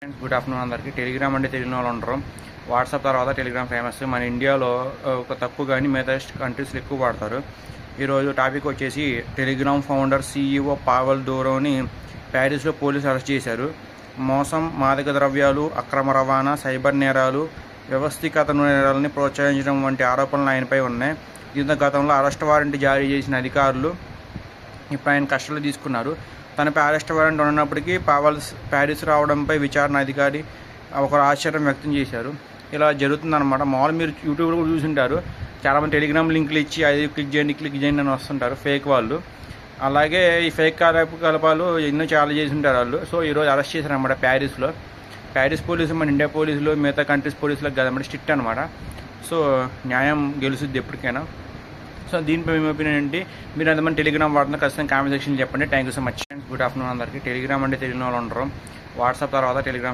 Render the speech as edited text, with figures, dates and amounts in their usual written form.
Good afternoon అందరికీ. Telegram అంటే తెలియని వాళ్ళు ఉండరు. వాట్సాప్ తర్వాత టెలిగ్రామ్ ఫేమస్. మన ఇండియాలో ఒక తక్కువ కానీ మిగతా కంట్రీస్లో ఎక్కువ వాడతారు. ఈరోజు టాపిక్ వచ్చేసి టెలిగ్రామ్ ఫౌండర్ CEO పావెల్ దూరోని ప్యారిస్లో పోలీసులు అరెస్ట్ చేశారు. మోసం, మాదక ద్రవ్యాలు, అక్రమ రవాణా, సైబర్ నేరాలు, వ్యవస్థీకృత నేరాలని ప్రోత్సహించడం వంటి ఆరోపణలు ఆయనపై ఉన్నాయి. దీంతో గతంలో అరెస్ట్ వారెంట్ జారీ చేసిన అధికారులు ఇప్పుడు ఆయన కస్టడీలో తీసుకున్నారు. తనపై అరెస్ట్ వారెంట్ ఉన్నప్పటికీ పావెల్ ప్యారిస్ రావడంపై విచారణ అధికారి ఒకరు ఆశ్చర్యం వ్యక్తం చేశారు. ఇలా జరుగుతుందన్నమాట. మామూలు మీరు యూట్యూబ్లో కూడా చూసుంటారు, చాలామంది టెలిగ్రామ్ లింకులు ఇచ్చి అది క్లిక్ చేయండి అని వస్తుంటారు ఫేక్ వాళ్ళు. అలాగే ఈ ఫేక్ కార్యకలాపాలు ఎన్నో చాలా చేసి ఉంటారు వాళ్ళు. సో ఈరోజు అరెస్ట్ చేశారన్నమాట ప్యారిస్లో. ప్యారిస్ పోలీసులు మన ఇండియా పోలీసులు మిగతా కంట్రీస్ పోలీసులకు కదన్నమాట స్ట్రిక్ట్ అనమాట. సో న్యాయం గెలుస్తుంది ఎప్పటికైనా. సో దీనిపై మీ ఒపీనియన్ ఏంటి? మీరు ఎంతమంది టెలిగ్రామ్ వాడుతున్నా ఖచ్చితంగా కామెంట్ సెక్షన్ చెప్పండి. Thank you so much. Good afternoon అందరికీ. టెలిగ్రామ్ అంటే తెలియని వాళ్ళు ఉండరు. వాట్సాప్ తర్వాత టెలిగ్రామ్